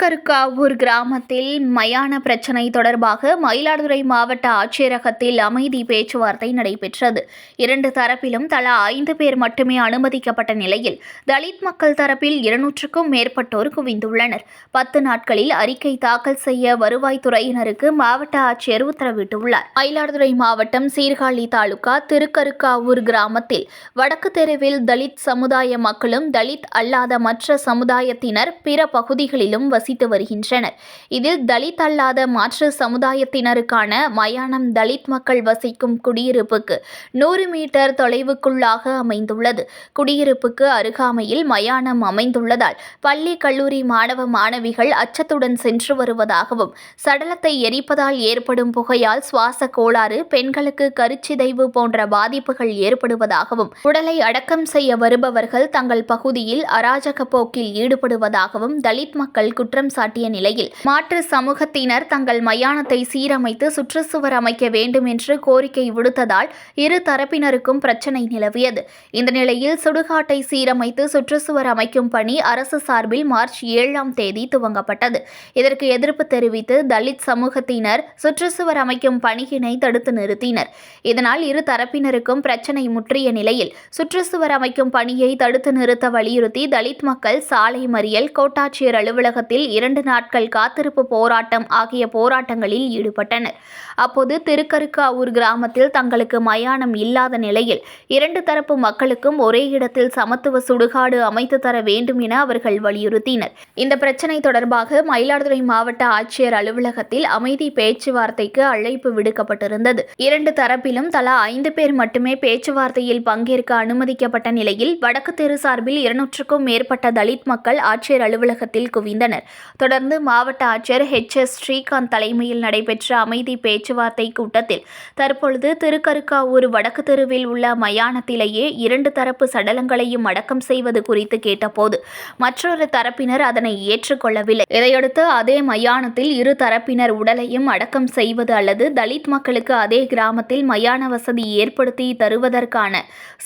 திருக்கருக்காவூர் கிராமத்தில் மயான பிரச்சினை தொடர்பாக மயிலாடுதுறை மாவட்ட ஆட்சியரகத்தில் அமைதி பேச்சுவார்த்தை நடைபெற்றது. இரண்டு தரப்பிலும் தலா 5 பேர் மட்டுமே அனுமதிக்கப்பட்ட நிலையில் தலித் மக்கள் தரப்பில் 200க்கும் மேற்பட்டோர் குவிந்துள்ளனர். 10 நாட்களில் அறிக்கை தாக்கல் செய்ய வருவாய்த்துறையினருக்கு மாவட்ட ஆட்சியர் உத்தரவிட்டுள்ளார். மயிலாடுதுறை மாவட்டம் சீர்காழி தாலுகா திருக்கருக்காவூர் கிராமத்தில் வடக்கு தெருவில் தலித் சமுதாய மக்களும் தலித் அல்லாத மற்ற சமுதாயத்தினர் பிற பகுதிகளிலும் வசித்து வருகின்றனர். இதில் தலித் அல்லாத மாற்று சமுதாயத்தினருக்கான மயானம் தலித் மக்கள் வசிக்கும் குடியிருப்புக்கு 100 மீட்டர் தொலைவுக்குள்ளாக அமைந்துள்ளது. குடியிருப்புக்கு அருகாமையில் மயானம் அமைந்துள்ளதால் பள்ளி கல்லூரி மாணவ மாணவிகள் அச்சத்துடன் சென்று வருவதாகவும், சடலத்தை எரிப்பதால் ஏற்படும் புகையால் சுவாச கோளாறு, பெண்களுக்கு கருச்சிதைவு போன்ற பாதிப்புகள் ஏற்படுவதாகவும், உடலை அடக்கம் செய்ய வருபவர்கள் தங்கள் பகுதியில் அராஜக போக்கில் ஈடுபடுவதாகவும் தலித் மக்கள் குற்றம் சாட்டிய நிலையில் மாற்று சமூகத்தினர் தங்கள் மயானத்தை சீரமைத்து சுற்றுச்சுவர் அமைக்க வேண்டும் என்று கோரிக்கை விடுத்ததால் இரு தரப்பினருக்கும் பிரச்சினை நிலவியது. இந்த நிலையில் சுடுகாட்டை சீரமைத்து சுற்றுச்சுவர் அமைக்கும் பணி அரசு சார்பில் மார்ச் 7ஆம் தேதி துவங்கப்பட்டது. இதற்கு எதிர்ப்பு தெரிவித்து தலித் சமூகத்தினர் சுற்றுச்சுவர் அமைக்கும் பணியினை தடுத்து நிறுத்தினர். இதனால் இரு தரப்பினருக்கும் பிரச்சினை முற்றிய நிலையில் சுற்றுச்சுவர் அமைக்கும் பணியை தடுத்து நிறுத்த வலியுறுத்தி தலித் மக்கள் சாலை மறியல், கோட்டாட்சியர் அலுவலகத்தில் 2 நாட்கள் காத்திருப்பு போராட்டம் ஆகிய போராட்டங்களில் ஈடுபட்டனர். அப்போது திருக்கருக்காவூர் கிராமத்தில் தங்களுக்கு மயானம் இல்லாத நிலையில் 2 தரப்பு மக்களுக்கும் ஒரே இடத்தில் சமத்துவ சுடுகாடு அமைத்து தர வேண்டும் என அவர்கள் வலியுறுத்தினர். இந்த பிரச்சினை தொடர்பாக மயிலாடுதுறை மாவட்ட ஆட்சியர் அலுவலகத்தில் அமைதி பேச்சுவார்த்தைக்கு அழைப்பு விடுக்கப்பட்டிருந்தது. 2 தரப்பிலும் தலா 5 பேர் மட்டுமே பேச்சுவார்த்தையில் பங்கேற்க அனுமதிக்கப்பட்ட நிலையில் வடக்கு தெரு சார்பில் 200க்கும் மேற்பட்ட தலித் மக்கள் ஆட்சியர் அலுவலகத்தில் குவிந்தனர். தொடர்ந்து மாவட்ட ஆட்சியர் HS ஸ்ரீகாந்த் தலைமையில் நடைபெற்ற அமைதி பேச்சுவார்த்தை கூட்டத்தில் தற்பொழுது திருக்கருக்காவூர் வடக்கு தெருவில் உள்ள மயானத்திலேயே 2 தரப்பு சடலங்களையும் அடக்கம் செய்வது குறித்து கேட்டபோது மற்றொரு தரப்பினர் அதனை ஏற்றுக்கொள்ளவில்லை. இதையடுத்து அதே மயானத்தில் இரு தரப்பினர் உடலையும் அடக்கம் செய்வது அல்லது தலித் மக்களுக்கு அதே கிராமத்தில் மயான வசதி ஏற்படுத்தி தருவதற்கான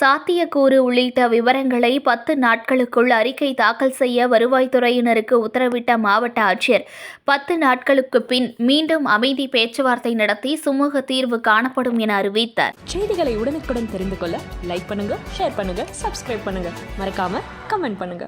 சாத்தியக்கூறு உள்ளிட்ட விவரங்களை 10 நாட்களுக்குள் அறிக்கை தாக்கல் செய்ய வருவாய்த்துறையினருக்கு உத்தரவிட்ட மாவட்ட ஆட்சியர் 10 நாட்களுக்கு பின் மீண்டும் அமைதி பேச்சுவார்த்தை நடத்தி சுமூக தீர்வு காணப்படும் என அறிவித்தார். செய்திகளை உடனுக்குடன் தெரிந்து கொள்ள லைக் பண்ணுங்க, ஷேர் பண்ணுங்க, சப்ஸ்கிரைப் பண்ணுங்க, மறக்காம கமெண்ட் பண்ணுங்க.